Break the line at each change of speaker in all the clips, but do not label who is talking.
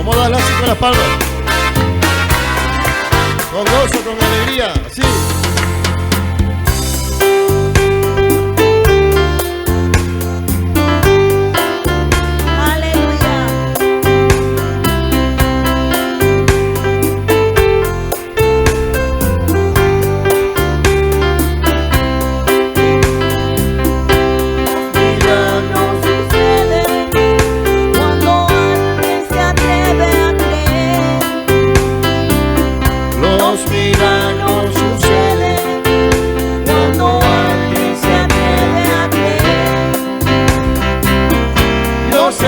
Vamos a darle así con las palmas. Con gozo, con alegría, así.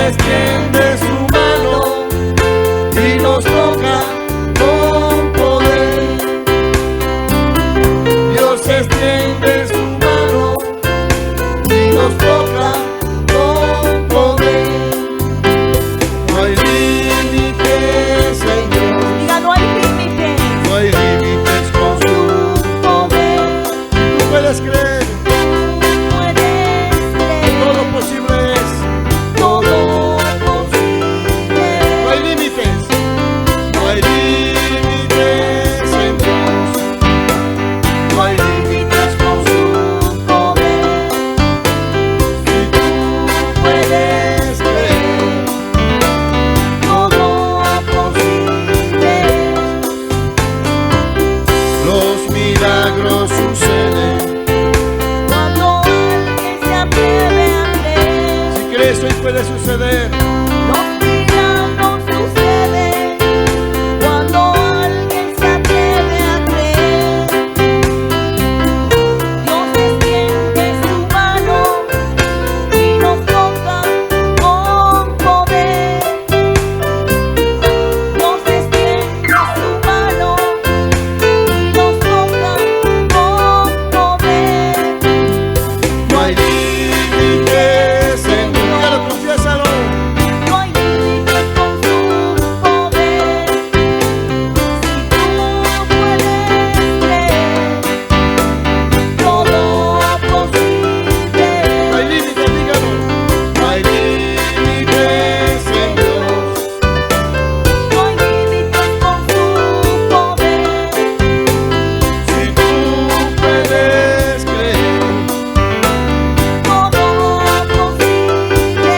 Extiende su mano y nos toca con poder. Dios extiende su mano y nos toca con poder. No hay límites, Señor.
Diga, no hay límites.
No hay límites con su poder. Tú puedes creer.
Tú puedes creer.
Todo posible es. Todo posible. No hay límites. No hay límites en Dios. No hay límites con su poder. Si tú puedes creer, todo posible. Los milagros suceden
Cuando alguien se atreve a creer.
si crees hoy puede suceder.
Los milagros suceden cuando alguien se atreve a creer. Dios extiende su mano y nos toca con poder. Dios extiende su mano y nos toca con poder.
No hay límites en Dios. Dígalo, confiésalo.
No hay límites con su poder. Si tú puedes creer, todo posible.
No hay límites, dígalo. No hay límites en Dios.
No hay límites con su poder.
Si tú puedes creer,
Todo posible.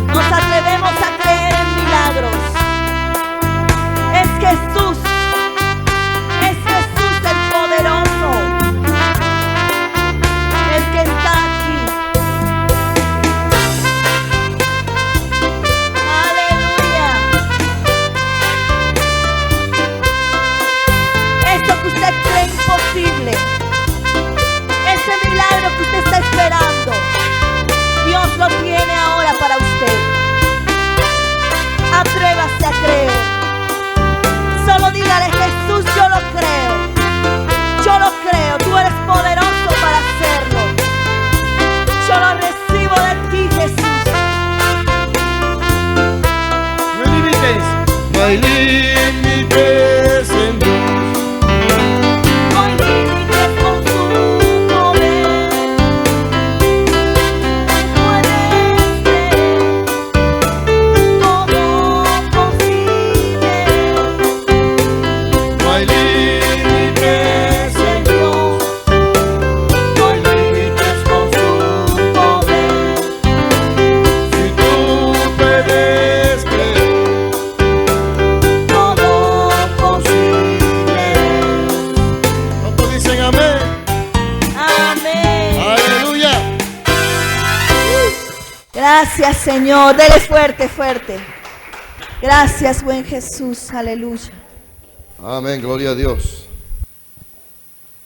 Nos atrevemos a creer en milagros. Es Jesús el poderoso, el que está aquí. Aleluya. Esto que usted cree imposible, ese milagro que usted está esperando, Dios lo tiene ahora para usted. Atrévase a creer. Solo dígale: Jesús, yo lo creo. Yo lo creo. Tú eres poderoso para hacerlo. Yo lo recibo de ti, Jesús.
no hay límites. No hay límites en Dios.
No hay límites con su poder. Puedes creer. Todo posible.
No hay límites en Dios. No hay límites con su poder. Si tú puedes creer,
Todo posible.
¿cuántos dicen amén?
Amén.
Aleluya.
Gracias, Señor. Dele fuerte, fuerte. Gracias, buen Jesús. Aleluya.
Amén, gloria a Dios.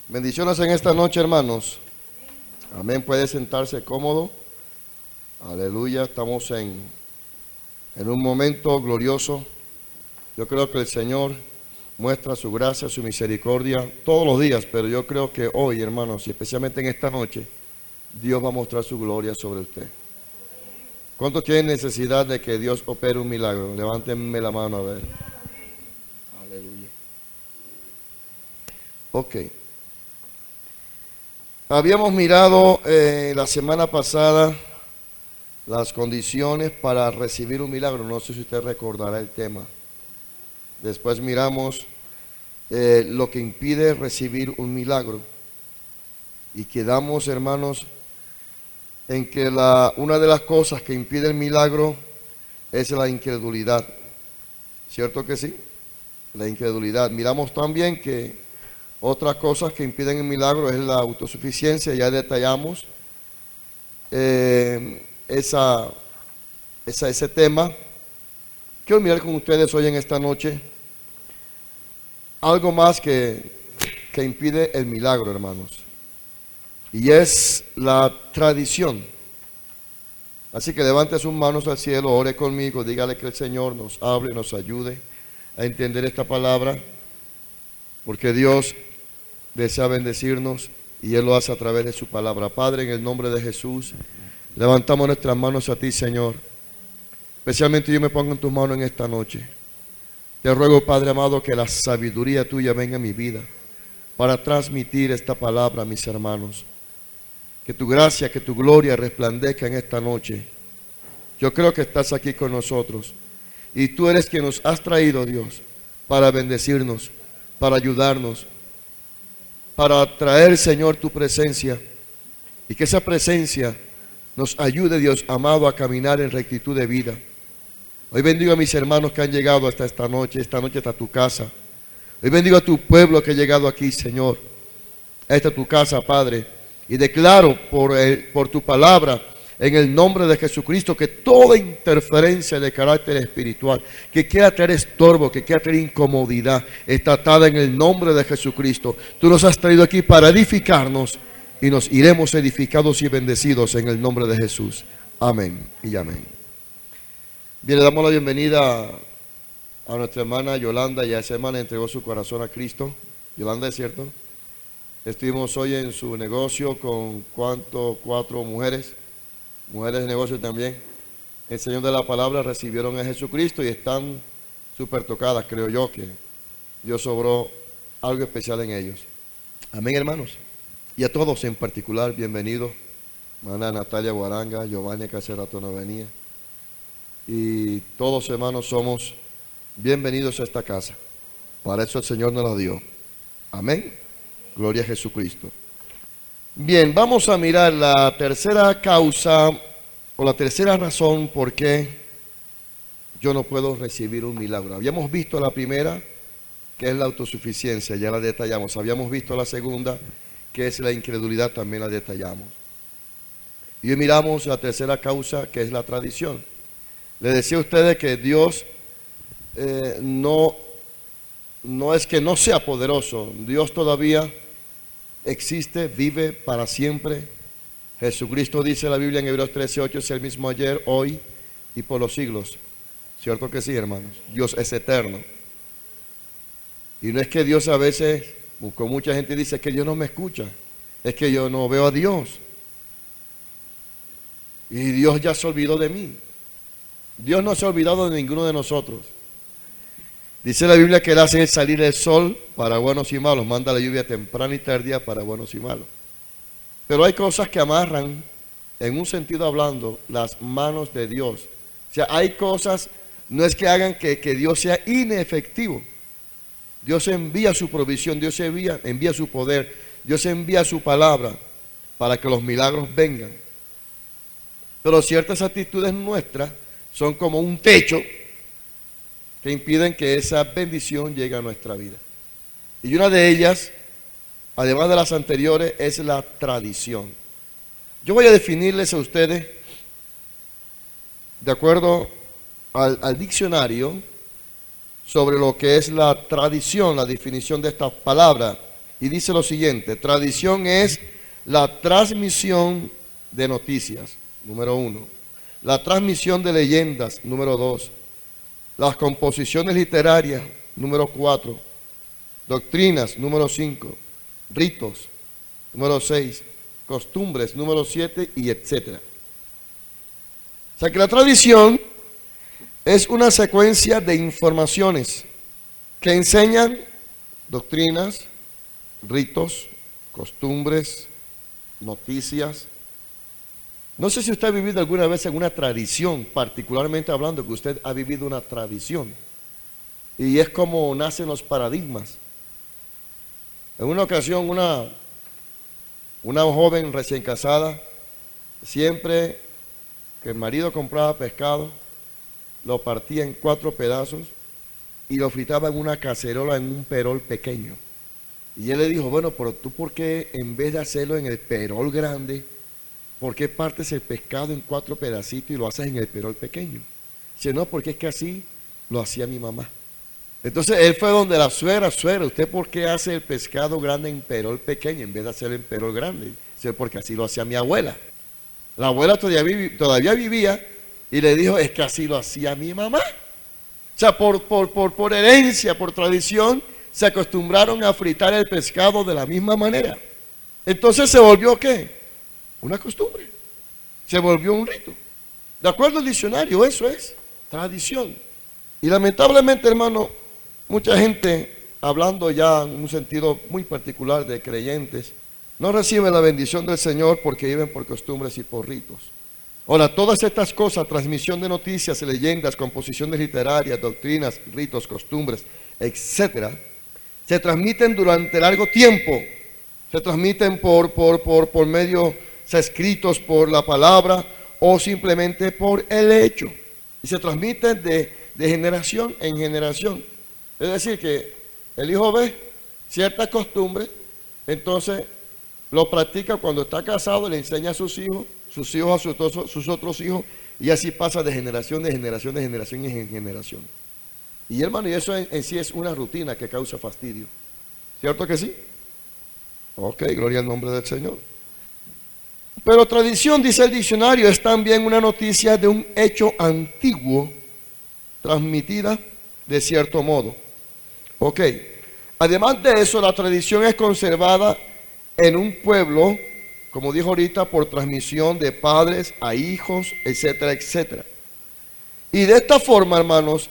Bendiciones en esta noche, hermanos. Amén, puede sentarse cómodo. Aleluya, estamos en un momento glorioso. Yo creo que el Señor muestra su gracia, su misericordia todos los días, pero yo creo que hoy, hermanos, y especialmente en esta noche, Dios va a mostrar su gloria sobre usted. ¿Cuántos tienen necesidad de que Dios opere un milagro? Levántenme la mano a ver. Aleluya. Ok. Habíamos mirado la semana pasada las condiciones para recibir un milagro. No sé si usted recordará el tema. Después miramos lo que impide recibir un milagro. Y quedamos, hermanos, en que una de las cosas que impide el milagro es la incredulidad. ¿Cierto que sí? La incredulidad. Miramos también que otras cosas que impiden el milagro es la autosuficiencia. Ya detallamos ese tema. Quiero mirar con ustedes hoy en esta noche algo más que impide el milagro, hermanos. Y es la tradición. Así que levante sus manos al cielo, ore conmigo, dígale que el Señor nos hable, nos ayude a entender esta palabra, porque Dios desea bendecirnos y Él lo hace a través de su palabra. Padre, en el nombre de Jesús, levantamos nuestras manos a ti, Señor. Especialmente yo me pongo en tus manos en esta noche. Te ruego, Padre amado, que la sabiduría tuya venga a mi vida para transmitir esta palabra a mis hermanos. Que tu gracia, que tu gloria resplandezca en esta noche. Yo creo que estás aquí con nosotros. Y tú eres quien nos has traído, Dios, para bendecirnos, para ayudarnos, para traer, Señor, tu presencia. Y que esa presencia nos ayude, Dios amado, a caminar en rectitud de vida. Hoy bendigo a mis hermanos que han llegado hasta esta noche hasta tu casa. Hoy bendigo a tu pueblo que ha llegado aquí, Señor. Esta es tu casa, Padre. Y declaro por tu palabra, en el nombre de Jesucristo, que toda interferencia de carácter espiritual, que quiera traer estorbo, que quiera traer incomodidad, está atada en el nombre de Jesucristo. Tú nos has traído aquí para edificarnos y nos iremos edificados y bendecidos en el nombre de Jesús. Amén y amén. Bien, le damos la bienvenida a nuestra hermana Yolanda. Ya esa hermana entregó su corazón a Cristo. Yolanda, ¿es cierto? Estuvimos hoy en su negocio con 4 mujeres de negocio también. El Señor de la palabra recibieron a Jesucristo y están súper tocadas, creo yo, que Dios obró algo especial en ellos. Amén, hermanos. Y a todos en particular, bienvenidos. Hermana Natalia Guaranga, Giovanni Cacerato no venía. Y todos, hermanos, somos bienvenidos a esta casa. Para eso el Señor nos la dio. Amén. Gloria a Jesucristo. Bien, vamos a mirar la tercera causa o la tercera razón por qué yo no puedo recibir un milagro. Habíamos visto la primera, que es la autosuficiencia, ya la detallamos. Habíamos visto la segunda, que es la incredulidad, también la detallamos. Y hoy miramos la tercera causa, que es la tradición. Les decía a ustedes que Dios no es que no sea poderoso. Dios todavía existe, vive para siempre. Jesucristo dice en la Biblia en Hebreos 13:8, es el mismo ayer, hoy y por los siglos. ¿Cierto que sí, hermanos? Dios es eterno. Y no es que Dios a veces, con mucha gente dice que Dios no me escucha, es que yo no veo a Dios. Y Dios ya se olvidó de mí. Dios no se ha olvidado de ninguno de nosotros. Dice la Biblia que Él hace salir el sol para buenos y malos, manda la lluvia temprana y tardía para buenos y malos. Pero hay cosas que amarran, en un sentido hablando, las manos de Dios. O sea, hay cosas, no es que hagan que Dios sea inefectivo. Dios envía su provisión, Dios envía su poder, Dios envía su palabra para que los milagros vengan. Pero ciertas actitudes nuestras son como un techo que impiden que esa bendición llegue a nuestra vida. Y una de ellas, además de las anteriores, es la tradición. Yo voy a definirles a ustedes, de acuerdo al diccionario, sobre lo que es la tradición, la definición de esta palabra. Y dice lo siguiente: tradición es la transmisión de noticias, número 1. La transmisión de leyendas, número 2. Las composiciones literarias, número 4. Doctrinas, número 5. Ritos, número 6. Costumbres, número 7, y etcétera. O sea que la tradición es una secuencia de informaciones que enseñan doctrinas, ritos, costumbres, noticias. No sé si usted ha vivido alguna vez en una tradición, particularmente hablando que usted ha vivido una tradición. Y es como nacen los paradigmas. En una ocasión, una joven recién casada, siempre que el marido compraba pescado, lo partía en 4 pedazos y lo fritaba en una cacerola en un perol pequeño. Y él le dijo, bueno, pero tú, ¿por qué en vez de hacerlo en el perol grande, por qué partes el pescado en 4 pedacitos y lo haces en el perol pequeño? Dice, no, porque es que así lo hacía mi mamá. Entonces él fue donde la suegra, ¿usted por qué hace el pescado grande en perol pequeño en vez de hacerlo en perol grande? Dice, porque así lo hacía mi abuela. La abuela todavía vivía y le dijo, es que así lo hacía mi mamá. O sea, por herencia, por tradición, se acostumbraron a fritar el pescado de la misma manera. Entonces se volvió, ¿qué? Una costumbre. Se volvió un rito. De acuerdo al diccionario, eso es tradición. Y lamentablemente, hermano, mucha gente, hablando ya en un sentido muy particular de creyentes, no recibe la bendición del Señor porque viven por costumbres y por ritos. Ahora, todas estas cosas, transmisión de noticias, leyendas, composiciones literarias, doctrinas, ritos, costumbres, etcétera, se transmiten durante largo tiempo. Se transmiten por medios escritos, por la palabra o simplemente por el hecho. Y se transmiten de generación en generación. Es decir, que el hijo ve cierta costumbre, entonces lo practica cuando está casado, le enseña a sus hijos a sus otros hijos, y así pasa de generación en generación. Y hermano, y eso en sí es una rutina que causa fastidio. ¿Cierto que sí? Ok, gloria al nombre del Señor. Pero tradición, dice el diccionario, es también una noticia de un hecho antiguo transmitida de cierto modo. Ok, además de eso, la tradición es conservada en un pueblo, como dijo ahorita, por transmisión de padres a hijos, etcétera, etcétera. Y de esta forma, hermanos,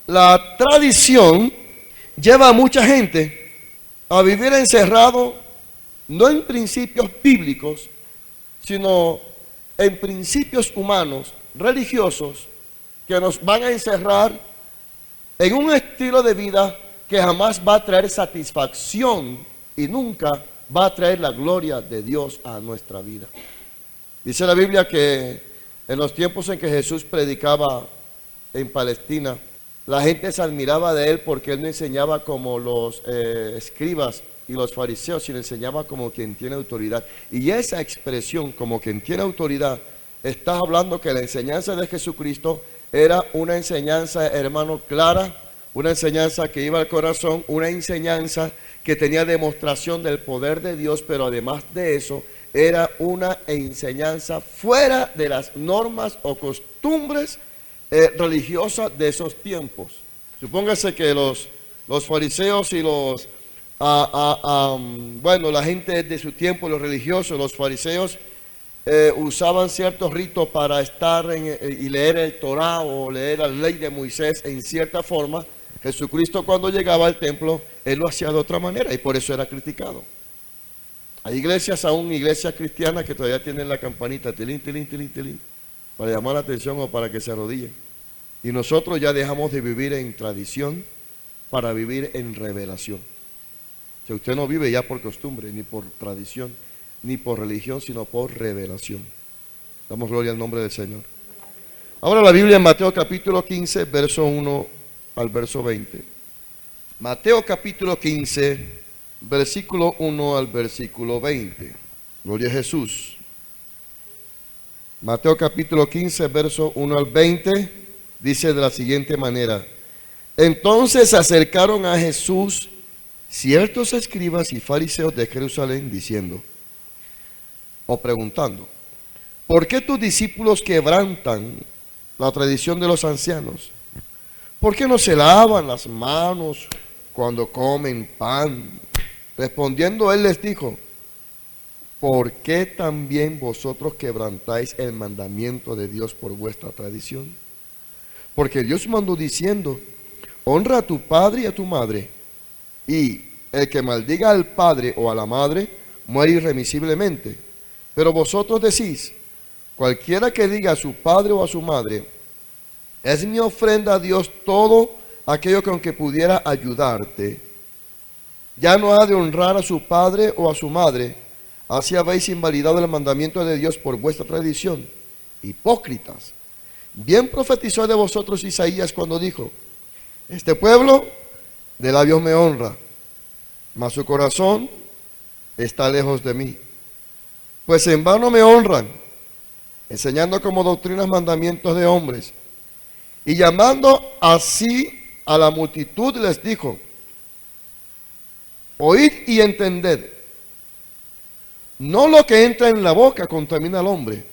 la tradición lleva a mucha gente a vivir encerrado, no en principios bíblicos, sino en principios humanos, religiosos, que nos van a encerrar en un estilo de vida que jamás va a traer satisfacción y nunca va a traer la gloria de Dios a nuestra vida. Dice la Biblia que en los tiempos en que Jesús predicaba en Palestina, la gente se admiraba de él porque él no enseñaba como los escribas y los fariseos, sino enseñaba como quien tiene autoridad. Y esa expresión, como quien tiene autoridad, está hablando que la enseñanza de Jesucristo era una enseñanza, hermano, clara, una enseñanza que iba al corazón, una enseñanza que tenía demostración del poder de Dios, pero además de eso, era una enseñanza fuera de las normas o costumbres religiosas de esos tiempos. Supóngase que los fariseos y la gente de su tiempo, los religiosos, los fariseos, usaban ciertos ritos para estar y leer el Torá o leer la ley de Moisés en cierta forma. Jesucristo, cuando llegaba al templo, él lo hacía de otra manera y por eso era criticado. Hay iglesias, aún iglesias cristianas, que todavía tienen la campanita tilín, tilín, tilín, tilín, para llamar la atención o para que se arrodillen. Y nosotros ya dejamos de vivir en tradición para vivir en revelación. Si usted no vive ya por costumbre, ni por tradición, ni por religión, sino por revelación. Damos gloria al nombre del Señor. Ahora la Biblia en Mateo capítulo 15, verso 1 al verso 20. Mateo capítulo 15, versículo 1 al versículo 20. Gloria a Jesús. Mateo capítulo 15, verso 1 al 20, dice de la siguiente manera: entonces se acercaron a Jesús ciertos escribas y fariseos de Jerusalén, diciendo o preguntando: ¿por qué tus discípulos quebrantan la tradición de los ancianos? ¿Por qué no se lavan las manos cuando comen pan? Respondiendo él les dijo: ¿por qué también vosotros quebrantáis el mandamiento de Dios por vuestra tradición? Porque Dios mandó diciendo: honra a tu padre y a tu madre, y el que maldiga al padre o a la madre muere irremisiblemente. Pero vosotros decís, cualquiera que diga a su padre o a su madre, es mi ofrenda a Dios todo aquello con que pudiera ayudarte, ya no ha de honrar a su padre o a su madre, así habéis invalidado el mandamiento de Dios por vuestra tradición. Hipócritas. Bien profetizó de vosotros Isaías cuando dijo, este pueblo de labios me honra, mas su corazón está lejos de mí. Pues en vano me honran, enseñando como doctrinas mandamientos de hombres. Y llamando así a la multitud les dijo, oíd y entended, no lo que entra en la boca contamina al hombre,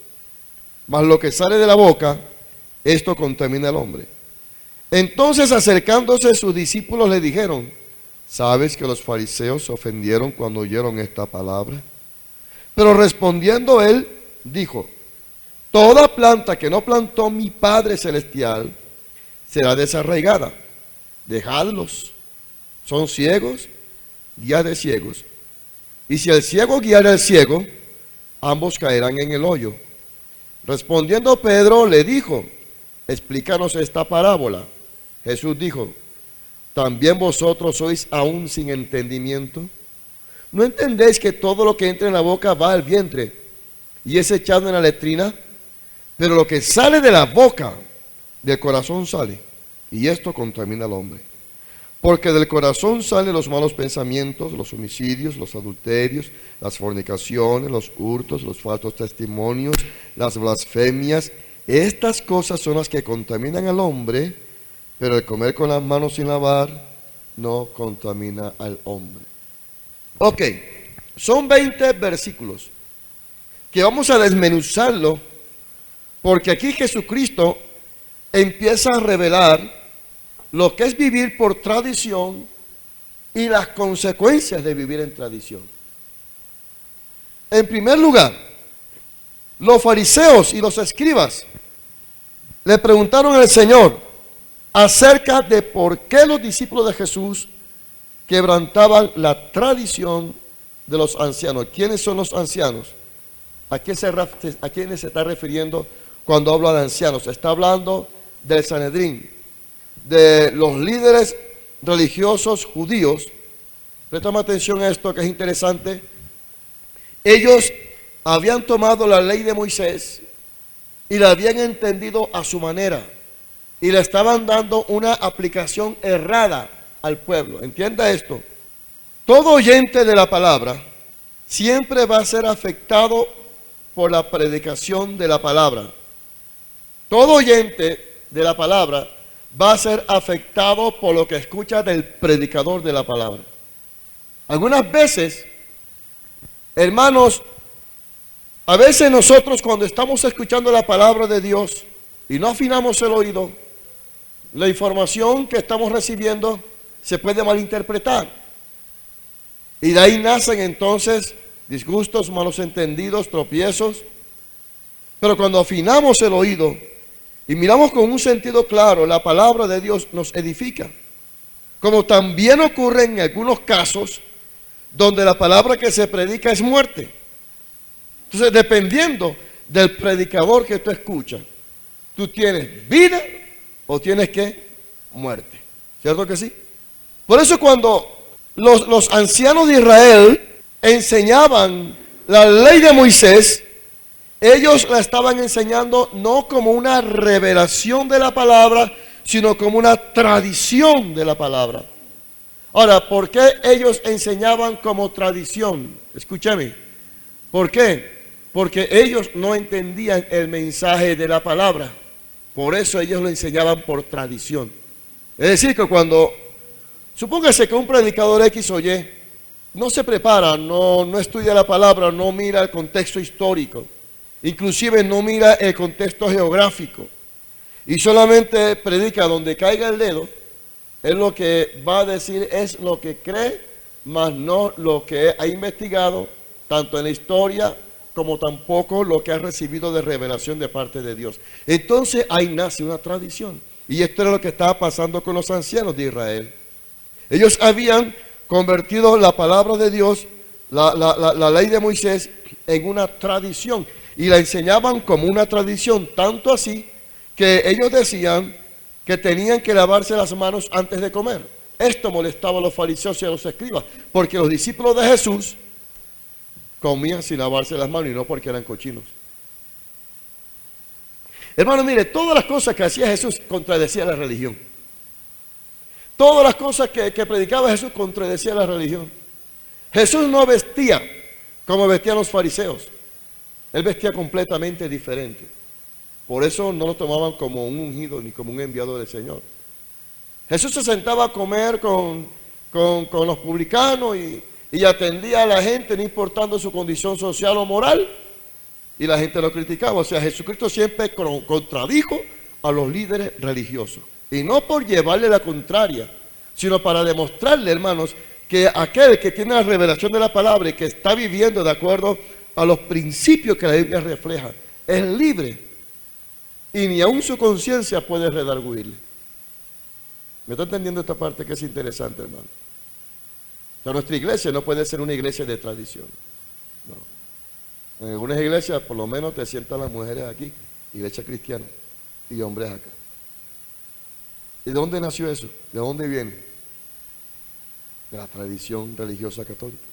mas lo que sale de la boca, esto contamina al hombre. Entonces acercándose sus discípulos le dijeron, ¿sabes que los fariseos se ofendieron cuando oyeron esta palabra? Pero respondiendo él, dijo, toda planta que no plantó mi Padre Celestial será desarraigada. Dejadlos, son ciegos, guía de ciegos. Y si el ciego guiara al ciego, ambos caerán en el hoyo. Respondiendo Pedro le dijo, explícanos esta parábola. Jesús dijo, ¿también vosotros sois aún sin entendimiento? ¿No entendéis que todo lo que entra en la boca va al vientre y es echado en la letrina? Pero lo que sale de la boca, del corazón sale, y esto contamina al hombre. Porque del corazón salen los malos pensamientos, los homicidios, los adulterios, las fornicaciones, los hurtos, los falsos testimonios, las blasfemias. Estas cosas son las que contaminan al hombre, pero el comer con las manos sin lavar no contamina al hombre. Ok, son 20 versículos que vamos a desmenuzarlo, porque aquí Jesucristo empieza a revelar lo que es vivir por tradición y las consecuencias de vivir en tradición. En primer lugar, los fariseos y los escribas le preguntaron al Señor acerca de por qué los discípulos de Jesús quebrantaban la tradición de los ancianos. ¿Quiénes son los ancianos? ¿A quiénes se está refiriendo cuando habla de ancianos? Está hablando del Sanedrín, de los líderes religiosos judíos. Prestame atención a esto que es interesante. Ellos habían tomado la ley de Moisés y la habían entendido a su manera y le estaban dando una aplicación errada al pueblo. Entienda esto: todo oyente de la palabra siempre va a ser afectado por la predicación de la palabra. Todo oyente de la palabra va a ser afectado por lo que escucha del predicador de la palabra. Algunas veces, hermanos, a veces nosotros cuando estamos escuchando la palabra de Dios y no afinamos el oído, la información que estamos recibiendo se puede malinterpretar. Y de ahí nacen entonces disgustos, malos entendidos, tropiezos. Pero cuando afinamos el oído y miramos con un sentido claro, la palabra de Dios nos edifica. Como también ocurre en algunos casos donde la palabra que se predica es muerte. Entonces, dependiendo del predicador que tú escuchas, tú tienes vida o tienes ¿qué? Muerte. ¿Cierto que sí? Por eso cuando los ancianos de Israel enseñaban la ley de Moisés, ellos la estaban enseñando no como una revelación de la palabra, sino como una tradición de la palabra. Ahora, ¿por qué ellos enseñaban como tradición? Escúchame. ¿Por qué? Porque ellos no entendían el mensaje de la palabra. Por eso ellos lo enseñaban por tradición. Es decir, que cuando, supóngase que un predicador X o Y no se prepara, no estudia la palabra, no mira el contexto histórico, inclusive no mira el contexto geográfico, y solamente predica donde caiga el dedo, él lo que va a decir es lo que cree, mas no lo que ha investigado, tanto en la historia como tampoco lo que ha recibido de revelación de parte de Dios. Entonces ahí nace una tradición. Y esto era lo que estaba pasando con los ancianos de Israel. Ellos habían convertido la palabra de Dios, la ley de Moisés en una tradición y la enseñaban como una tradición, tanto así que ellos decían que tenían que lavarse las manos antes de comer. Esto molestaba a los fariseos y a los escribas, porque los discípulos de Jesús comían sin lavarse las manos y no porque eran cochinos. Hermano, mire, todas las cosas que hacía Jesús contradecía la religión. Todas las cosas que predicaba Jesús contradecía la religión. Jesús no vestía como vestían los fariseos. Él vestía completamente diferente. Por eso no lo tomaban como un ungido ni como un enviado del Señor. Jesús se sentaba a comer con los publicanos y atendía a la gente, no importando su condición social o moral. Y la gente lo criticaba. O sea, Jesucristo siempre contradijo a los líderes religiosos. Y no por llevarle la contraria, sino para demostrarle, hermanos, que aquel que tiene la revelación de la palabra y que está viviendo de acuerdo a los principios que la Biblia refleja, es libre. Y ni aun su conciencia puede redarguirle. ¿Me está entendiendo esta parte que es interesante, hermano? O sea, nuestra iglesia no puede ser una iglesia de tradición. No. En algunas iglesias, por lo menos, te sientan las mujeres aquí, iglesia cristiana, y hombres acá. ¿Y de dónde nació eso? ¿De dónde viene? De la tradición religiosa católica.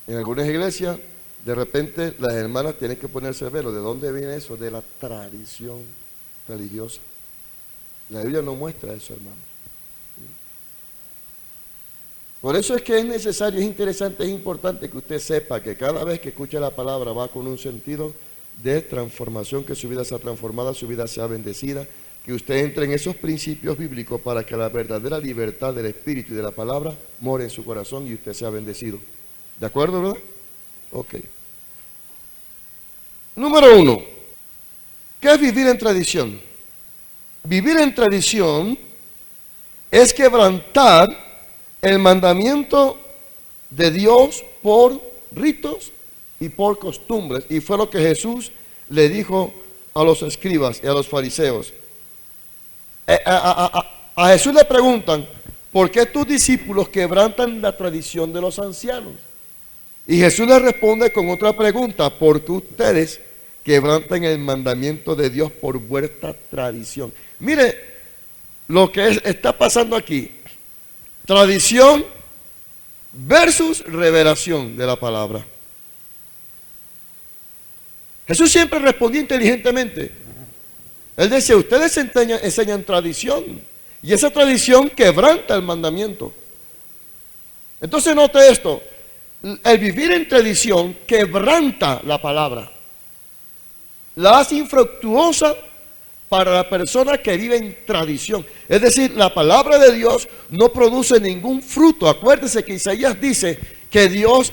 En algunas iglesias, de repente, las hermanas tienen que ponerse el velo. ¿De dónde viene eso? De la tradición religiosa. La Biblia no muestra eso, hermano. Por eso es que es necesario, es interesante, es importante que usted sepa que cada vez que escucha la palabra va con un sentido de transformación, que su vida sea transformada, su vida sea bendecida, que usted entre en esos principios bíblicos para que la verdadera libertad del Espíritu y de la palabra more en su corazón y usted sea bendecido. ¿De acuerdo, verdad? Ok. Número 1. ¿Qué es vivir en tradición? Vivir en tradición es quebrantar el mandamiento de Dios por ritos y por costumbres. Y fue lo que Jesús le dijo a los escribas y a los fariseos. A Jesús le preguntan, ¿por qué tus discípulos quebrantan la tradición de los ancianos? Y Jesús le responde con otra pregunta, ¿por qué ustedes quebrantan el mandamiento de Dios por vuestra tradición? Mire lo que está pasando aquí. Tradición versus revelación de la palabra. Jesús siempre respondía inteligentemente. Él decía, ustedes enseñan tradición y esa tradición quebranta el mandamiento. Entonces note esto, el vivir en tradición quebranta la palabra. La hace infructuosa para la persona que vive en tradición. Es decir, la palabra de Dios no produce ningún fruto. Acuérdese que Isaías dice que Dios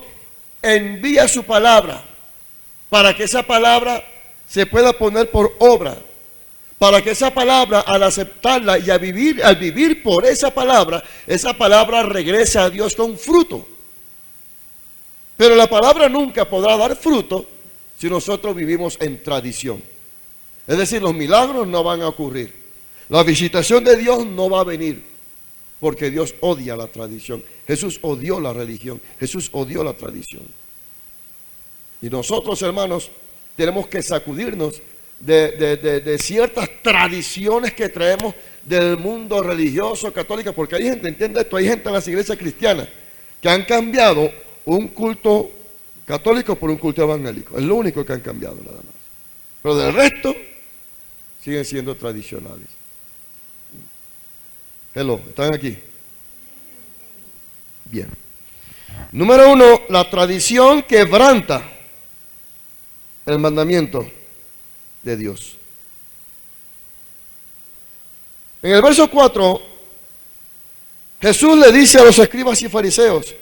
envía su palabra para que esa palabra se pueda poner por obra. Para que esa palabra, al aceptarla y al vivir por esa palabra regrese a Dios con fruto. Pero la palabra nunca podrá dar fruto si nosotros vivimos en tradición. Es decir, los milagros no van a ocurrir. La visitación de Dios no va a venir. Porque Dios odia la tradición. Jesús odió la religión. Jesús odió la tradición. Y nosotros, hermanos, tenemos que sacudirnos de ciertas tradiciones que traemos del mundo religioso católico, porque hay gente, entiende esto, hay gente en las iglesias cristianas que han cambiado un culto católico por un culto evangélico. Es lo único que han cambiado nada más. Pero del resto siguen siendo tradicionales. Hello, ¿están aquí? Bien. Número 1, la tradición quebranta el mandamiento de Dios. En el verso 4, Jesús le dice a los escribas y fariseos,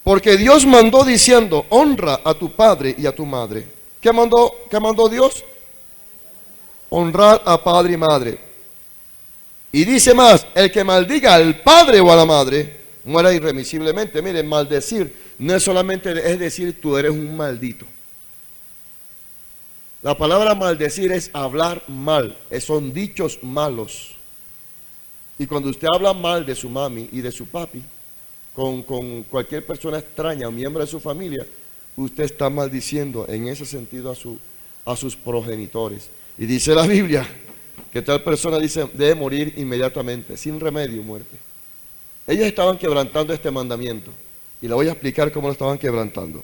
porque Dios mandó diciendo, honra a tu padre y a tu madre. ¿Qué mandó Dios? Honrar a padre y madre. Y dice más, el que maldiga al padre o a la madre, muera irremisiblemente. Miren, maldecir no es solamente es decir tú eres un maldito. La palabra maldecir es hablar mal, son dichos malos. Y cuando usted habla mal de su mami y de su papi, con cualquier persona extraña o miembro de su familia, usted está maldiciendo en ese sentido a sus progenitores. Y dice la Biblia que tal persona debe morir inmediatamente, sin remedio, muerte. Ellos estaban quebrantando este mandamiento. Y le voy a explicar cómo lo estaban quebrantando.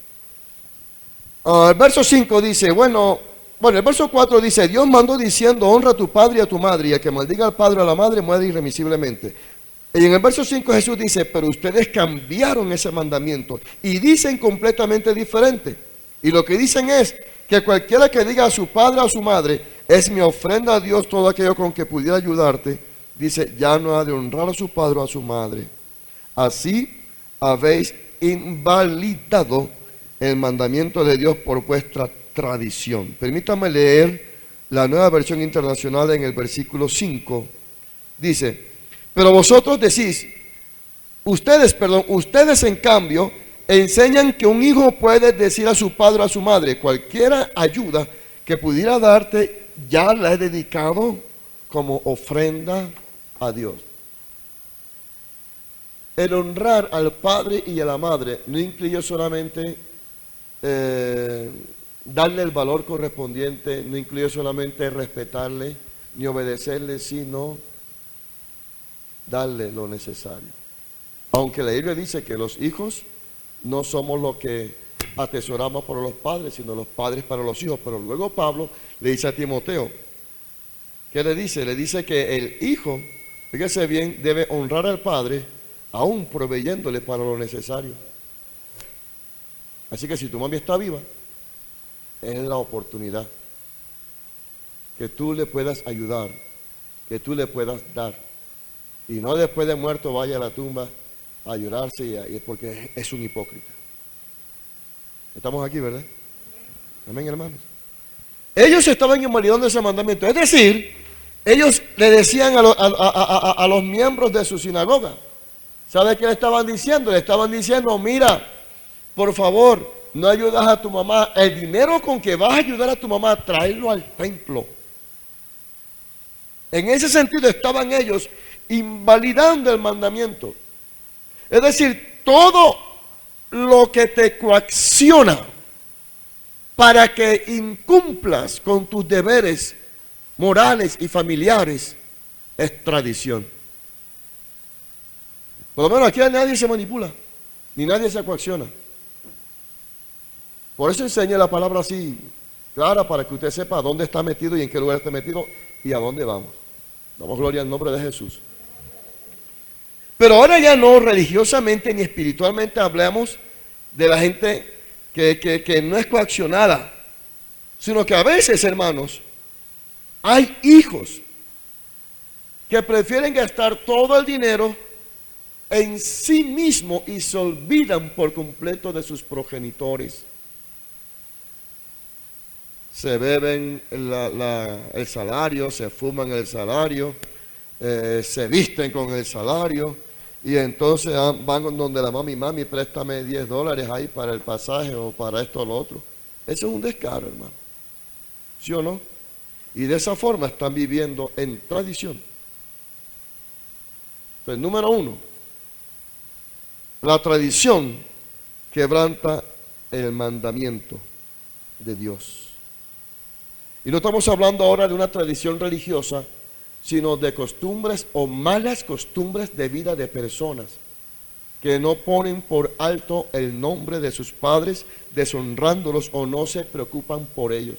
El verso 5 dice, bueno, el verso 4 dice, Dios mandó diciendo, honra a tu padre y a tu madre, y el que maldiga al padre o a la madre muere irremisiblemente. Y en el verso 5 Jesús dice, pero ustedes cambiaron ese mandamiento y dicen completamente diferente. Y lo que dicen es que cualquiera que diga a su padre o a su madre, es mi ofrenda a Dios todo aquello con que pudiera ayudarte, dice, ya no ha de honrar a su padre o a su madre. Así habéis invalidado el mandamiento de Dios por vuestra tradición. Permítame leer la Nueva Versión Internacional en el versículo 5. Dice, pero vosotros decís, ustedes en cambio enseñan que un hijo puede decir a su padre o a su madre, cualquier ayuda que pudiera darte, ya la he dedicado como ofrenda a Dios. El honrar al padre y a la madre no incluye solamente darle el valor correspondiente, no incluye solamente respetarle ni obedecerle, sino darle lo necesario. Aunque la Biblia dice que los hijos no somos los que atesoramos para los padres, sino los padres para los hijos. Pero luego Pablo le dice a Timoteo, ¿qué le dice? Le dice que el hijo, fíjese bien, debe honrar al padre, aún proveyéndole para lo necesario. Así que si tu mami está viva, es la oportunidad que tú le puedas ayudar, que tú le puedas dar. Y no después de muerto vaya a la tumba a llorarse, porque es un hipócrita. Estamos aquí, ¿verdad? Amén, hermanos. Ellos estaban invalidando ese mandamiento. Es decir, ellos le decían a los miembros de su sinagoga, ¿sabe qué le estaban diciendo? Le estaban diciendo, mira, por favor, no ayudas a tu mamá. El dinero con que vas a ayudar a tu mamá, tráelo al templo. En ese sentido estaban ellos invalidando el mandamiento. Es decir, todo lo que te coacciona para que incumplas con tus deberes morales y familiares es tradición. Por lo menos aquí nadie se manipula, ni nadie se coacciona. Por eso enseño la palabra así, clara, para que usted sepa dónde está metido y en qué lugar está metido y a dónde vamos. Damos gloria al nombre de Jesús. Pero ahora ya no religiosamente ni espiritualmente hablamos de la gente que no es coaccionada, sino que a veces, hermanos, hay hijos que prefieren gastar todo el dinero en sí mismo y se olvidan por completo de sus progenitores. Se beben el salario, se fuman el salario, se visten con el salario y entonces van donde la mami, préstame $10 ahí para el pasaje o para esto o lo otro. Eso es un descaro, hermano. ¿Sí o no? Y de esa forma están viviendo en tradición. Entonces, número 1, la tradición quebranta el mandamiento de Dios. Y no estamos hablando ahora de una tradición religiosa, sino de costumbres o malas costumbres de vida de personas que no ponen por alto el nombre de sus padres, deshonrándolos o no se preocupan por ellos.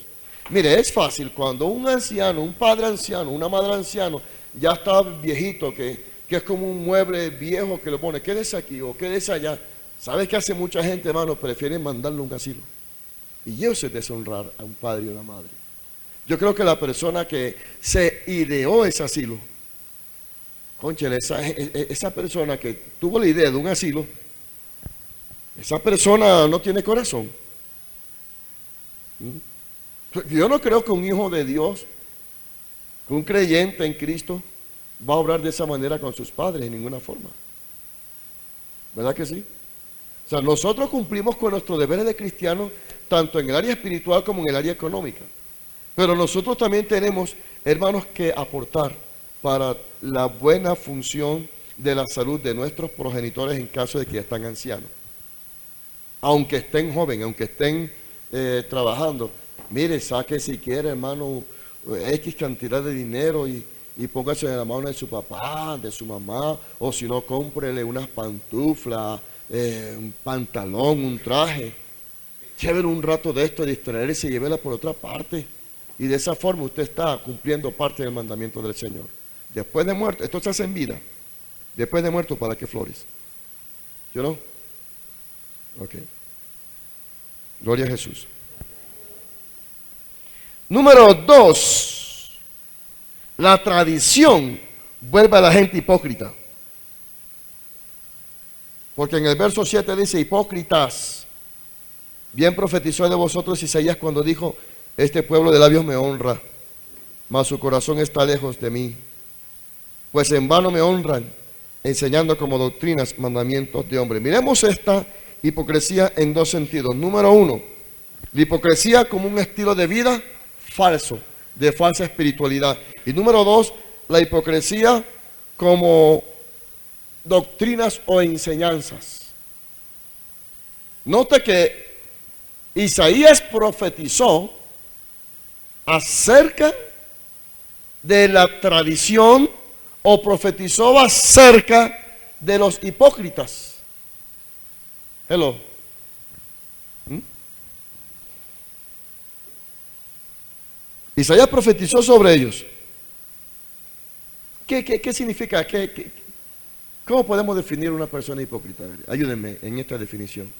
Mire, es fácil cuando un anciano, un padre anciano, una madre anciano, ya está viejito, que es como un mueble viejo que le pone, quédese aquí o quédese allá. ¿Sabes qué hace mucha gente, hermano? Prefieren mandarle a un asilo. Y eso es deshonrar a un padre y una madre. Yo creo que la persona que se ideó ese asilo, cónchale, esa persona que tuvo la idea de un asilo, esa persona no tiene corazón. Yo no creo que un hijo de Dios, que un creyente en Cristo, va a obrar de esa manera con sus padres en ninguna forma. ¿Verdad que sí? O sea, nosotros cumplimos con nuestros deberes de cristianos, tanto en el área espiritual como en el área económica. Pero nosotros también tenemos, hermanos, que aportar para la buena función de la salud de nuestros progenitores en caso de que ya están ancianos. Aunque estén jóvenes, aunque estén trabajando. Mire, saque si quiere, hermano, X cantidad de dinero y póngase en la mano de su papá, de su mamá, o si no, cómprele unas pantuflas, un pantalón, un traje. Llévele un rato de esto, distraerse y llévela por otra parte. Y de esa forma usted está cumpliendo parte del mandamiento del Señor. Después de muerto, esto se hace en vida. Después de muerto, ¿para qué flores? ¿Sí o no? Ok. Gloria a Jesús. Número 2. La tradición vuelve a la gente hipócrita. Porque en el verso 7 dice, hipócritas, bien profetizó de vosotros Isaías cuando dijo, este pueblo de labios me honra, mas su corazón está lejos de mí. Pues en vano me honran, enseñando como doctrinas mandamientos de hombre. Miremos esta hipocresía en dos sentidos. Número 1, la hipocresía como un estilo de vida falso, de falsa espiritualidad. Y número 2, la hipocresía como doctrinas o enseñanzas. Note que Isaías profetizó acerca de la tradición o profetizó acerca de los hipócritas. Hello. Isaías profetizó sobre ellos. ¿Qué significa? ¿Cómo podemos definir una persona hipócrita? Ayúdenme en esta definición.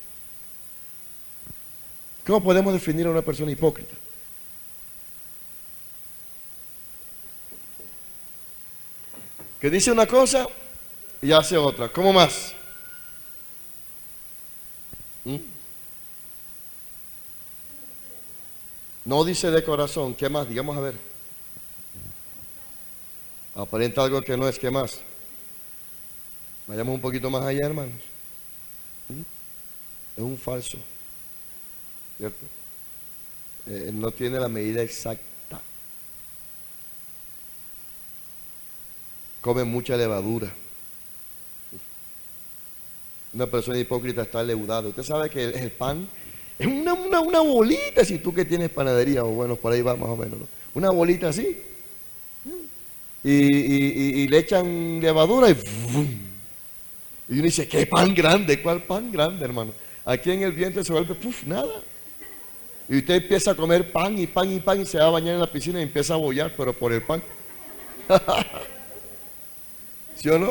¿Cómo podemos definir a una persona hipócrita? Que dice una cosa y hace otra. ¿Cómo más? No dice de corazón. ¿Qué más? Digamos a ver. Aparenta algo que no es. ¿Qué más? Vayamos un poquito más allá, hermanos. Es un falso. ¿Cierto? No tiene la medida exacta. Come mucha levadura. Una persona hipócrita está leudada. Usted sabe que el pan es una bolita, si tú que tienes panadería, o bueno, por ahí va más o menos, ¿no? Una bolita así. Y le echan levadura y ¡vum! Y uno dice, ¿qué pan grande? ¿Cuál pan grande, hermano? Aquí en el vientre se vuelve, nada. Y usted empieza a comer pan y pan y pan y se va a bañar en la piscina y empieza a bollar, pero por el pan. ¿Sí o no?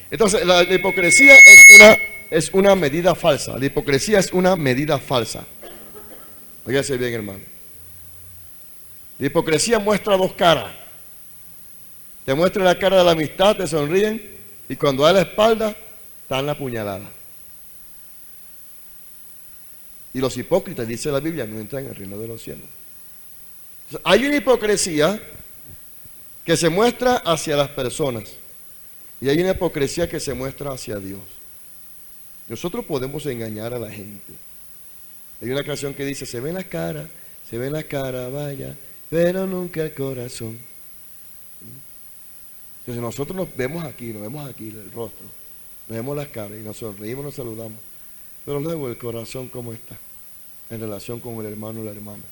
Entonces, la hipocresía es una medida falsa. La hipocresía es una medida falsa. Óigase bien, hermano. La hipocresía muestra dos caras. Te muestra la cara de la amistad, te sonríen, y cuando da la espalda, dan la puñalada. Y los hipócritas, dice la Biblia, no entran en el reino de los cielos. Entonces, hay una hipocresía que se muestra hacia las personas, y hay una hipocresía que se muestra hacia Dios. Nosotros podemos engañar a la gente. Hay una canción que dice, se ve la cara, vaya, pero nunca el corazón. Entonces nosotros nos vemos aquí el rostro, nos vemos las caras y nos sonreímos, nos saludamos. Pero luego el corazón, ¿cómo está? En relación con el hermano o la hermana.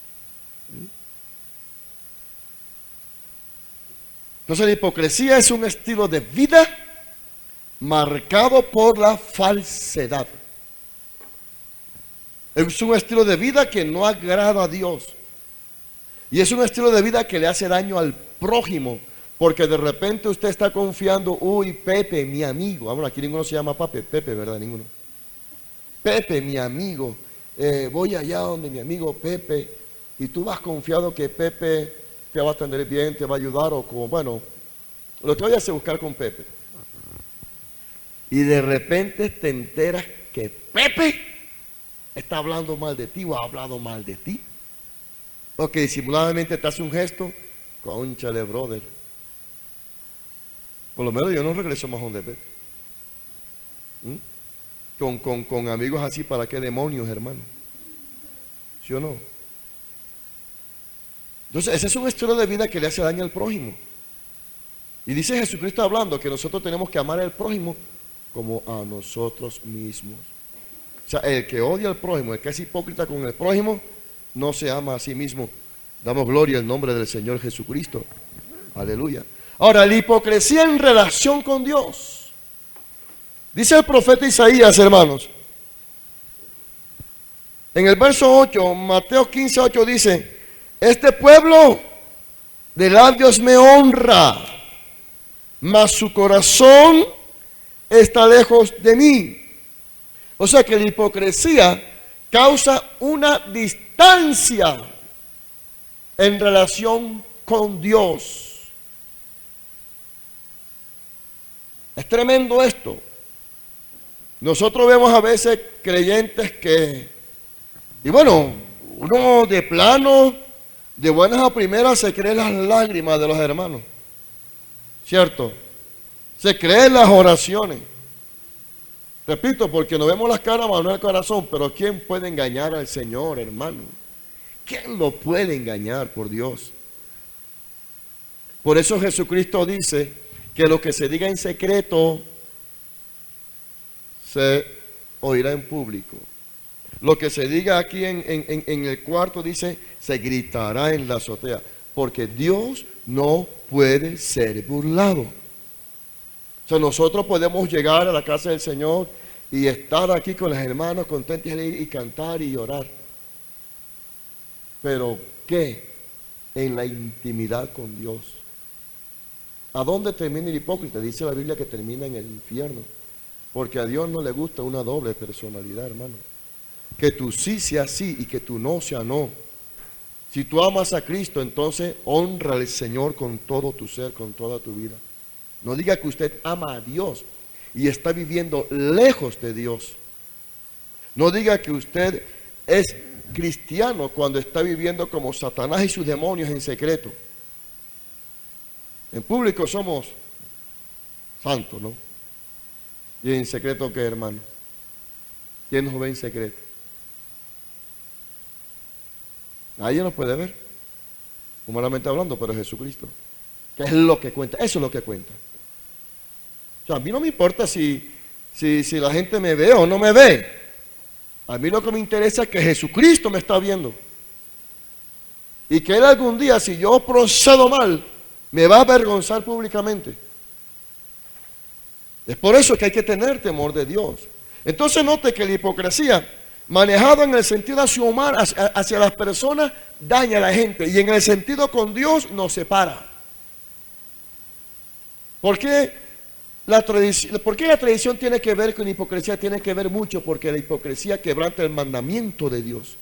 Entonces la hipocresía es un estilo de vida marcado por la falsedad. Es un estilo de vida que no agrada a Dios. Y es un estilo de vida que le hace daño al prójimo. Porque de repente usted está confiando, uy, Pepe, mi amigo. Bueno, aquí ninguno se llama Pepe, ¿verdad? Ninguno. Pepe, mi amigo. Voy allá donde mi amigo Pepe. Y tú vas confiado que Pepe te va a atender bien, te va a ayudar. O como, bueno, lo que vayas a buscar con Pepe. Y de repente te enteras que Pepe está hablando mal de ti o ha hablado mal de ti. O que disimuladamente te hace un gesto. Cónchale, brother. Por lo menos yo no regreso más donde Pepe. Con amigos así, ¿para qué demonios, hermano? ¿Sí o no? Entonces, ese es un estilo de vida que le hace daño al prójimo. Y dice Jesucristo hablando que nosotros tenemos que amar al prójimo como a nosotros mismos. O sea, el que odia al prójimo, el que es hipócrita con el prójimo, no se ama a sí mismo. Damos gloria al nombre del Señor Jesucristo. Aleluya. Ahora, la hipocresía en relación con Dios. Dice el profeta Isaías, hermanos. En el verso 8, Mateo 15, 8 dice: este pueblo de labios me honra, mas su corazón está lejos de mí. O sea que la hipocresía causa una distancia en relación con Dios. Es tremendo esto. Nosotros vemos a veces creyentes que, y bueno, uno de plano, de buenas a primeras, se cree las lágrimas de los hermanos, ¿cierto? Se creen las oraciones. Repito, porque no vemos las caras, mas no el corazón. Pero ¿quién puede engañar al Señor, hermano? ¿Quién lo puede engañar, por Dios? Por eso Jesucristo dice que lo que se diga en secreto se oirá en público. Lo que se diga aquí en el cuarto, dice, se gritará en la azotea. Porque Dios no puede ser burlado. O sea, nosotros podemos llegar a la casa del Señor y estar aquí con los hermanos contentos y cantar y llorar. Pero, ¿qué? En la intimidad con Dios. ¿A dónde termina el hipócrita? Dice la Biblia que termina en el infierno. Porque a Dios no le gusta una doble personalidad, hermano. Que tú sí sea sí y que tú no sea no. Si tú amas a Cristo, entonces honra al Señor con todo tu ser, con toda tu vida. No diga que usted ama a Dios y está viviendo lejos de Dios. No diga que usted es cristiano cuando está viviendo como Satanás y sus demonios en secreto. En público somos santos, ¿no? ¿Y en secreto qué, hermano? ¿Quién nos ve en secreto? Nadie nos puede ver, humanamente hablando, pero Jesucristo. ¿Qué es lo que cuenta? Eso es lo que cuenta. O sea, a mí no me importa si la gente me ve o no me ve. A mí lo que me interesa es que Jesucristo me está viendo. Y que Él algún día, si yo procedo mal, me va a avergonzar públicamente. Es por eso que hay que tener temor de Dios. Entonces note que la hipocresía, manejada en el sentido hacia las personas, daña a la gente. Y en el sentido con Dios, nos separa. ¿Por qué la tradición tiene que ver con hipocresía? Tiene que ver mucho porque la hipocresía quebranta el mandamiento de Dios.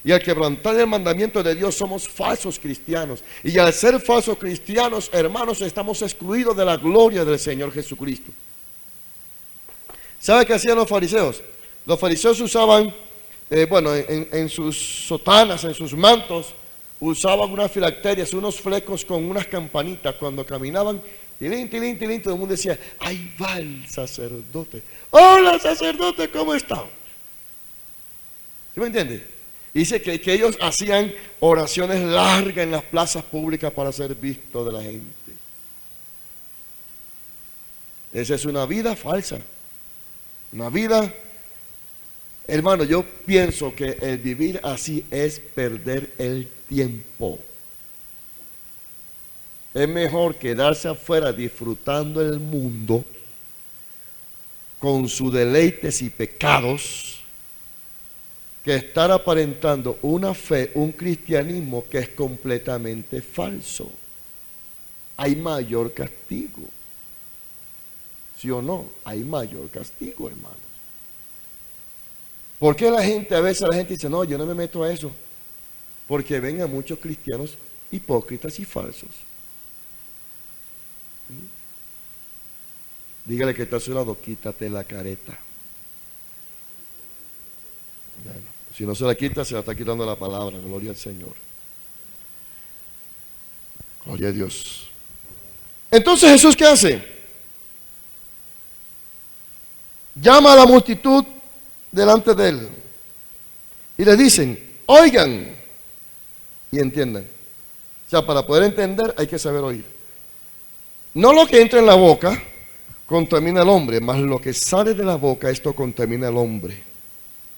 Y al quebrantar el mandamiento de Dios somos falsos cristianos. Y al ser falsos cristianos, hermanos, estamos excluidos de la gloria del Señor Jesucristo. ¿Sabe qué hacían los fariseos? Los fariseos usaban, en sus sotanas, en sus mantos, usaban unas filacterias, unos flecos con unas campanitas. Cuando caminaban, tilín, tilín, tilín, todo el mundo decía: ahí va el sacerdote. Hola, sacerdote, ¿cómo está? ¿Sí me entiende? Dice que ellos hacían oraciones largas en las plazas públicas para ser vistos de la gente. Esa es una vida falsa. Una vida, hermano, yo pienso que el vivir así es perder el tiempo. Es mejor quedarse afuera disfrutando el mundo con sus deleites y pecados que estar aparentando una fe, un cristianismo que es completamente falso. Hay mayor castigo. ¿Sí o no? Hay mayor castigo, hermanos. ¿Por qué a veces la gente dice: no, yo no me meto a eso? Porque ven a muchos cristianos hipócritas y falsos. Dígale que está a su lado: quítate la careta. Bueno, si no se la quita, se la está quitando la palabra. Gloria al Señor. Gloria a Dios. Entonces, ¿Jesús qué hace? Llama a la multitud delante de él y le dicen: oigan y entiendan. O sea, para poder entender hay que saber oír. No lo que entra en la boca contamina al hombre, mas lo que sale de la boca, esto contamina al hombre.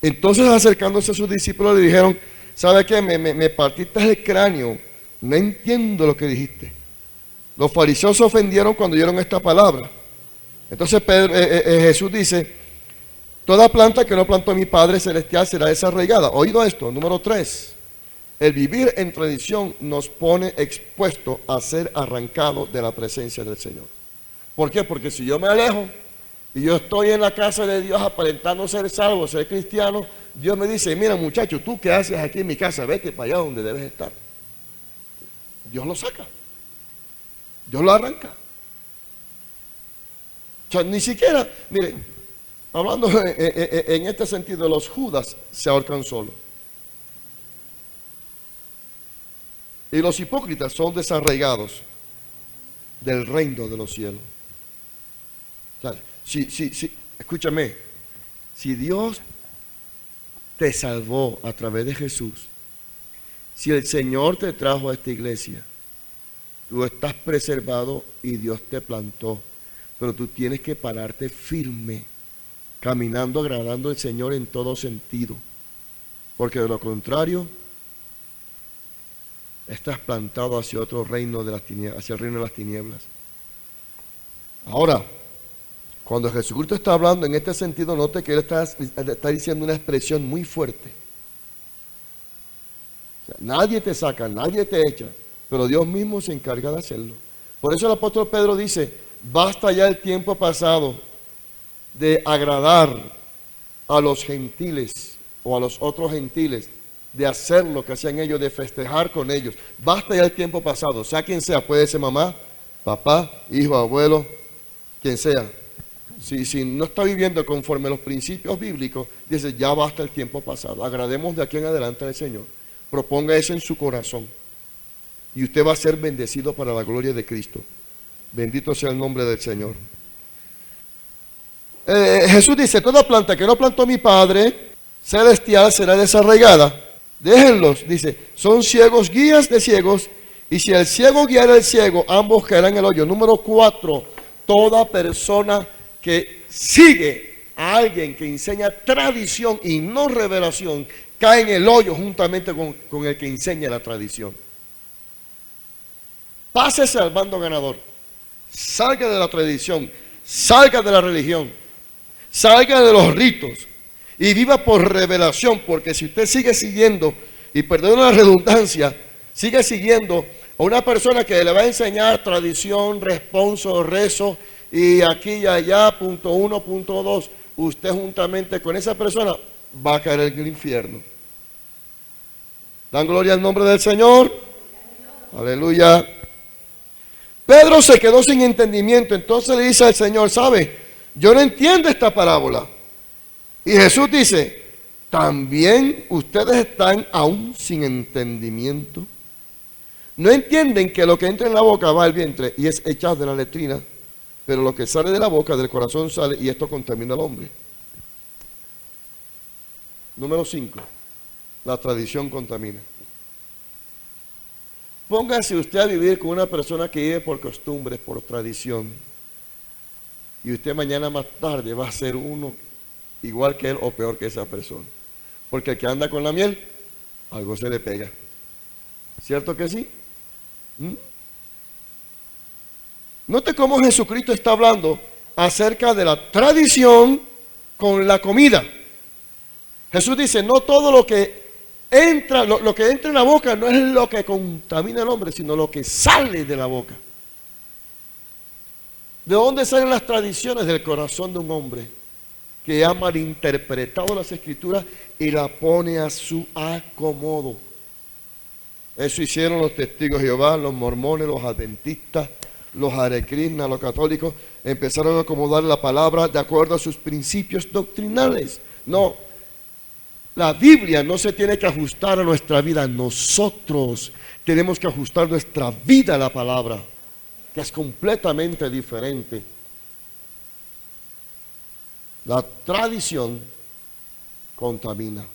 Entonces, acercándose a sus discípulos, le dijeron: ¿sabe qué? Me partiste el cráneo, no entiendo lo que dijiste. Los fariseos se ofendieron cuando oyeron esta palabra. Entonces Jesús dice: toda planta que no plantó mi Padre Celestial será desarraigada. Oído esto, número 3. El vivir en tradición nos pone expuesto a ser arrancado de la presencia del Señor. ¿Por qué? Porque si yo me alejo y yo estoy en la casa de Dios aparentando ser salvo, ser cristiano, Dios me dice: mira, muchacho, ¿tú qué haces aquí en mi casa? Vete para allá donde debes estar. Dios lo saca. Dios lo arranca. O sea, ni siquiera, mire, hablando en este sentido, los Judas se ahorcan solos. Y los hipócritas son desarraigados del reino de los cielos. O sea, escúchame, si Dios te salvó a través de Jesús, si el Señor te trajo a esta iglesia, tú estás preservado y Dios te plantó, pero tú tienes que pararte firme, caminando, agradando al Señor en todo sentido, porque de lo contrario estás plantado hacia otro reino de las tinieblas, hacia el reino de las tinieblas. Ahora, cuando Jesucristo está hablando en este sentido, note que Él está diciendo una expresión muy fuerte. O sea, nadie te saca, nadie te echa, pero Dios mismo se encarga de hacerlo. Por eso el apóstol Pedro dice: basta ya el tiempo pasado de agradar a los gentiles o a los otros gentiles, de hacer lo que hacían ellos, de festejar con ellos. Basta ya el tiempo pasado, sea quien sea, puede ser mamá, papá, hijo, abuelo, quien sea. Si no está viviendo conforme a los principios bíblicos, dice: ya basta el tiempo pasado, agrademos de aquí en adelante al Señor. Proponga eso en su corazón y usted va a ser bendecido para la gloria de Cristo. Bendito sea el nombre del Señor. Jesús dice: toda planta que no plantó mi Padre Celestial será desarraigada. Déjenlos, dice, son ciegos, guías de ciegos, y si el ciego guiara al ciego, ambos caerán en el hoyo. Número 4, toda persona que sigue a alguien que enseña tradición y no revelación, cae en el hoyo juntamente con el que enseña la tradición. Pásese al bando ganador, salga de la tradición, salga de la religión, salga de los ritos y viva por revelación, porque si usted sigue siguiendo, y perdón la redundancia, sigue siguiendo a una persona que le va a enseñar tradición, responso, rezo, y aquí y allá, punto 1, punto 2, usted juntamente con esa persona va a caer en el infierno. Dan gloria al nombre del Señor. Aleluya. Pedro se quedó sin entendimiento, entonces le dice al Señor: ¿sabe? Yo no entiendo esta parábola. Y Jesús dice: ¿también ustedes están aún sin entendimiento? No entienden que lo que entra en la boca va al vientre y es echado de la letrina, pero lo que sale de la boca, del corazón sale, y esto contamina al hombre. Número 5. La tradición contamina. Póngase usted a vivir con una persona que vive por costumbres, por tradición, y usted mañana más tarde va a ser uno igual que él o peor que esa persona. Porque el que anda con la miel, algo se le pega. ¿Cierto que sí? Note cómo Jesucristo está hablando acerca de la tradición con la comida. Jesús dice: no todo lo que entra, lo que entra en la boca no es lo que contamina al hombre, sino lo que sale de la boca. ¿De dónde salen las tradiciones? Del corazón de un hombre que ha malinterpretado las Escrituras y la pone a su acomodo. Eso hicieron los testigos de Jehová, los mormones, los adventistas, los Hare Krishna, los católicos. Empezaron a acomodar la palabra de acuerdo a sus principios doctrinales. No, la Biblia no se tiene que ajustar a nuestra vida. Nosotros tenemos que ajustar nuestra vida a la palabra, que es completamente diferente. La tradición contamina,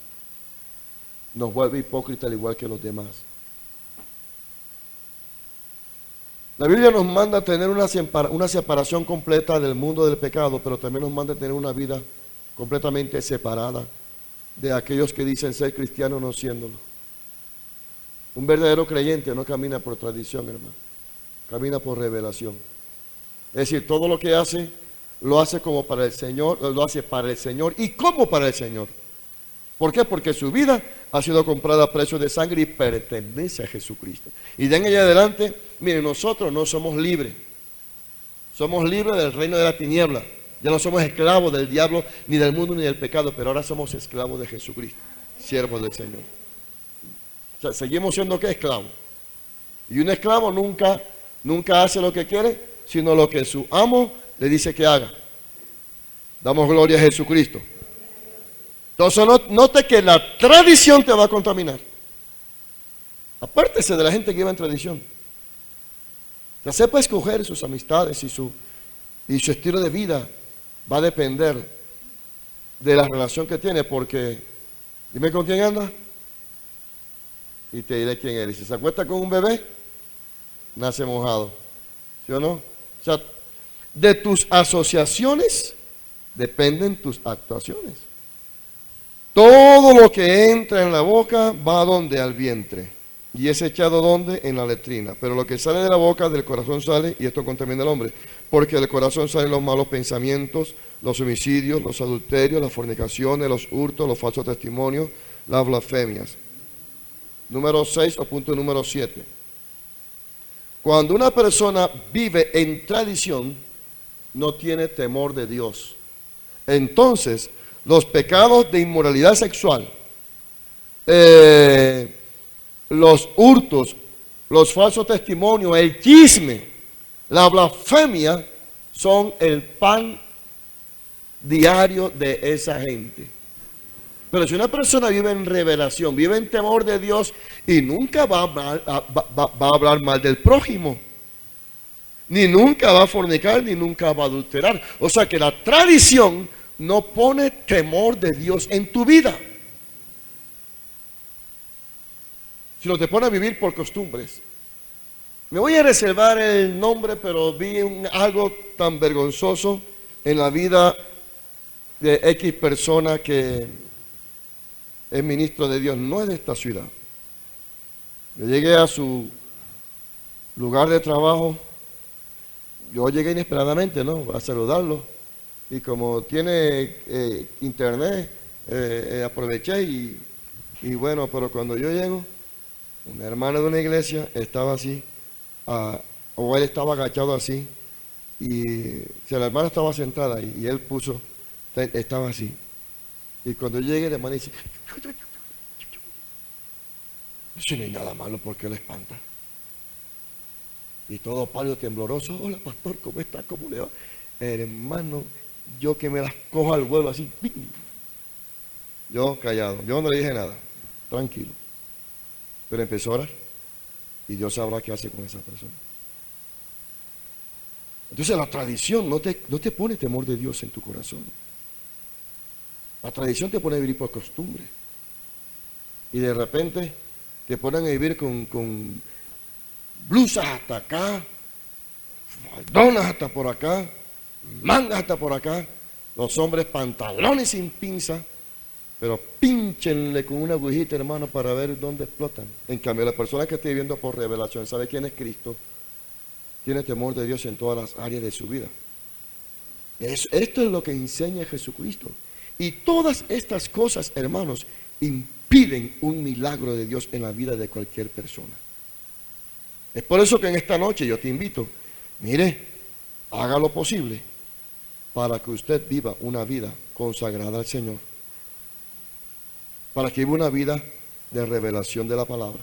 nos vuelve hipócritas al igual que los demás. La Biblia nos manda a tener una separación completa del mundo del pecado, pero también nos manda a tener una vida completamente separada de aquellos que dicen ser cristianos no siéndolo. Un verdadero creyente no camina por tradición, hermano, camina por revelación. Es decir, todo lo que hace, lo hace como para el Señor, lo hace para el Señor y como para el Señor. ¿Por qué? Porque su vida ha sido comprada a precio de sangre y pertenece a Jesucristo. Y de en allá adelante, miren, nosotros no somos libres. Somos libres del reino de la tiniebla. Ya no somos esclavos del diablo, ni del mundo, ni del pecado, pero ahora somos esclavos de Jesucristo, siervos del Señor. O sea, seguimos siendo ¿qué? Esclavos. Y un esclavo nunca hace lo que quiere, sino lo que su amo le dice que haga. Damos gloria a Jesucristo. Entonces note que la tradición te va a contaminar. Apártese de la gente que lleva en tradición. Que sepa escoger sus amistades y su estilo de vida va a depender de la relación que tiene, porque dime con quién anda y te diré quién eres. Si se acuesta con un bebé, nace mojado. ¿Sí o no? O sea, de tus asociaciones dependen tus actuaciones. Todo lo que entra en la boca va a donde, al vientre. Y es echado donde, en la letrina. Pero lo que sale de la boca, del corazón sale, y esto contamina al hombre. Porque del corazón salen los malos pensamientos, los homicidios, los adulterios, las fornicaciones, los hurtos, los falsos testimonios, las blasfemias. Número 6 o punto número 7. Cuando una persona vive en tradición, no tiene temor de Dios. Entonces, los pecados de inmoralidad sexual, los hurtos, los falsos testimonios, el chisme, la blasfemia, son el pan diario de esa gente. Pero si una persona vive en revelación, vive en temor de Dios y nunca va a hablar mal del prójimo, ni nunca va a fornicar, ni nunca va a adulterar. O sea que la tradición no pone temor de Dios en tu vida, sino te pone a vivir por costumbres. Me voy a reservar el nombre, pero vi algo tan vergonzoso en la vida de X persona que es ministro de Dios, no es de esta ciudad. Yo llegué a su lugar de trabajo, yo llegué inesperadamente, ¿no? A saludarlo. Y como tiene internet, aproveché y bueno, pero cuando yo llego, una hermana de una iglesia estaba así, o él estaba agachado así, y la hermana estaba sentada y él estaba así. Y cuando llegué, la hermana dice, eso no hay nada malo porque él espanta. Y todo pálido, tembloroso, hola pastor, ¿cómo está? ¿Cómo le va? Hermano, yo que me las cojo al vuelo así, ¡ping! Yo callado, yo no le dije nada, tranquilo. Pero empezó a orar y Dios sabrá qué hace con esa persona. Entonces la tradición no te pone temor de Dios en tu corazón. La tradición te pone a vivir por costumbre. Y de repente te ponen a vivir con blusas hasta acá, faldonas hasta por acá, mangas hasta por acá, los hombres pantalones sin pinza, pero pínchenle con una agujita, hermano, para ver dónde explotan. En cambio, la persona que esté viviendo por revelación, sabe quién es Cristo, tiene temor de Dios en todas las áreas de su vida. Esto es lo que enseña Jesucristo. Y todas estas cosas, hermanos, impiden un milagro de Dios en la vida de cualquier persona. Es por eso que en esta noche yo te invito, mire, haga lo posible para que usted viva una vida consagrada al Señor, para que viva una vida de revelación de la palabra,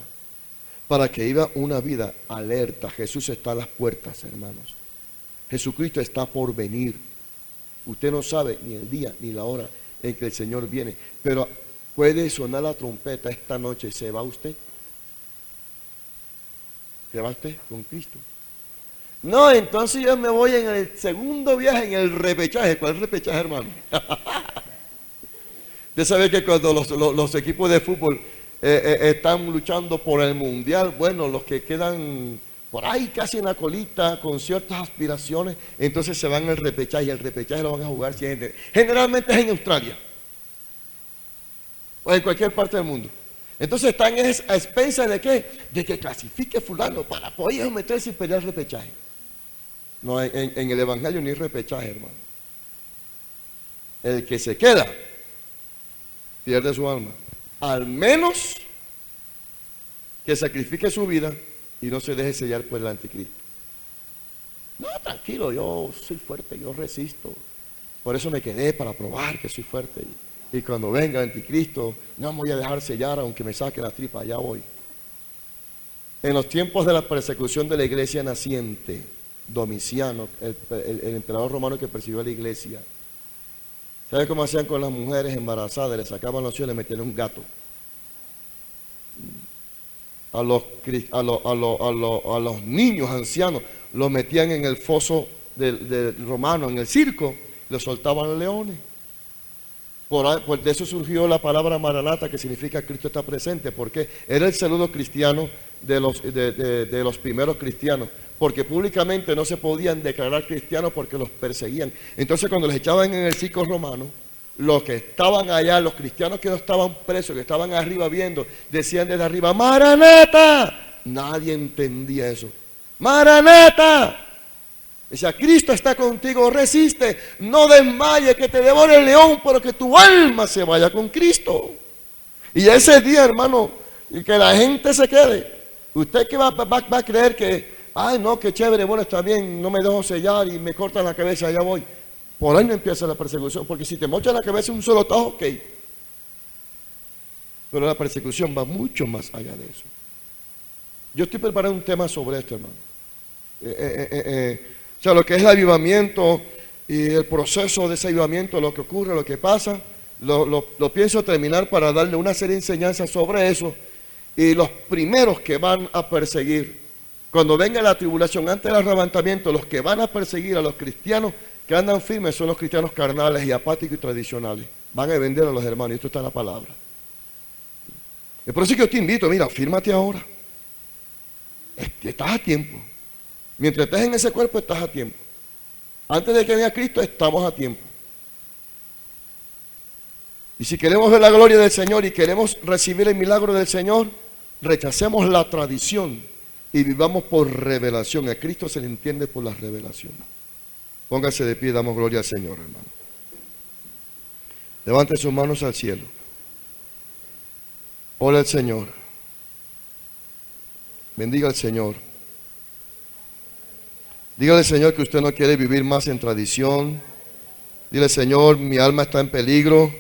para que viva una vida alerta. Jesús está a las puertas, hermanos. Jesucristo está por venir. Usted no sabe ni el día ni la hora en que el Señor viene, pero puede sonar la trompeta esta noche. ¿Se va usted? ¿Se va usted con Cristo? No, entonces yo me voy en el segundo viaje, en el repechaje. ¿Cuál es el repechaje, hermano? Usted sabe que cuando los equipos de fútbol están luchando por el mundial, bueno, los que quedan por ahí casi en la colita, con ciertas aspiraciones, entonces se van al repechaje, y el repechaje lo van a jugar generalmente es en Australia o en cualquier parte del mundo. Entonces están a expensas de ¿qué? De que clasifique fulano para poder meterse y pelear el repechaje. No, en el evangelio ni repechaje, hermano. El que se queda pierde su alma, al menos que sacrifique su vida y no se deje sellar por el anticristo. No, tranquilo, yo soy fuerte, yo resisto. Por eso me quedé, para probar que soy fuerte. Y cuando venga el anticristo, no me voy a dejar sellar aunque me saque la tripa, allá voy. En los tiempos de la persecución de la iglesia naciente, Domiciano, el emperador romano que persiguió a la iglesia, ¿sabe cómo hacían con las mujeres embarazadas? Le sacaban los ojos y le metían un gato. A los niños ancianos los metían en el foso del romano, en el circo, los soltaban leones. De eso surgió la palabra Maranata, que significa Cristo está presente, porque era el saludo cristiano de los primeros cristianos, porque públicamente no se podían declarar cristianos porque los perseguían. Entonces cuando les echaban en el circo romano, los que estaban allá, los cristianos que no estaban presos, que estaban arriba viendo, decían desde arriba, ¡Maranata! Nadie entendía eso. ¡Maranata! Decía, Cristo está contigo, resiste, no desmaye, que te devore el león, pero que tu alma se vaya con Cristo. Y ese día, hermano, y que la gente se quede. ¿Usted qué va a creer que, ay no, qué chévere, bueno, está bien, no me dejo sellar y me cortan la cabeza, allá voy? Por ahí no empieza la persecución, porque si te mochan la cabeza un solo tajo, ok. Pero la persecución va mucho más allá de eso. Yo estoy preparando un tema sobre esto, hermano. O sea, lo que es el avivamiento y el proceso de ese avivamiento, lo que ocurre, lo que pasa, lo pienso terminar para darle una serie de enseñanzas sobre eso. Y los primeros que van a perseguir, cuando venga la tribulación, antes del arrebatamiento, los que van a perseguir a los cristianos que andan firmes son los cristianos carnales y apáticos y tradicionales. Van a vender a los hermanos, y esto está en la palabra. Y por eso es que yo te invito, mira, fírmate ahora. Estás a tiempo. Mientras estés en ese cuerpo, estás a tiempo. Antes de que venga Cristo, estamos a tiempo. Y si queremos ver la gloria del Señor y queremos recibir el milagro del Señor, rechacemos la tradición y vivamos por revelación. A Cristo se le entiende por la revelación. Póngase de pie y damos gloria al Señor, hermano. Levante sus manos al cielo. Ora al Señor. Bendiga al Señor. Dígale, Señor, que usted no quiere vivir más en tradición. Dile, Señor, mi alma está en peligro.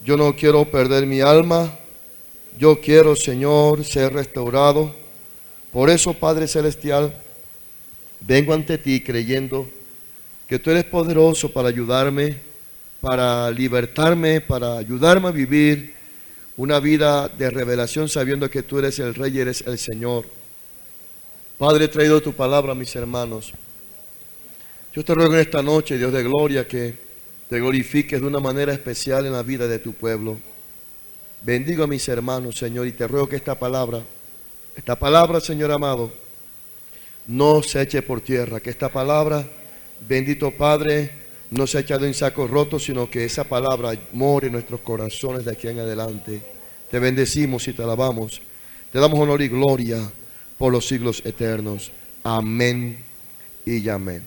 Yo no quiero perder mi alma. Yo quiero, Señor, ser restaurado. Por eso, Padre Celestial, vengo ante ti creyendo que tú eres poderoso para ayudarme, para libertarme, para ayudarme a vivir una vida de revelación sabiendo que tú eres el Rey y eres el Señor. Padre, he traído tu palabra a mis hermanos. Yo te ruego en esta noche, Dios de gloria, que te glorifiques de una manera especial en la vida de tu pueblo. Bendigo a mis hermanos, Señor, y te ruego que esta palabra, Señor amado, no se eche por tierra, que esta palabra, bendito Padre, no se ha echado en sacos rotos, sino que esa palabra more en nuestros corazones de aquí en adelante. Te bendecimos y te alabamos. Te damos honor y gloria por los siglos eternos. Amén y amén.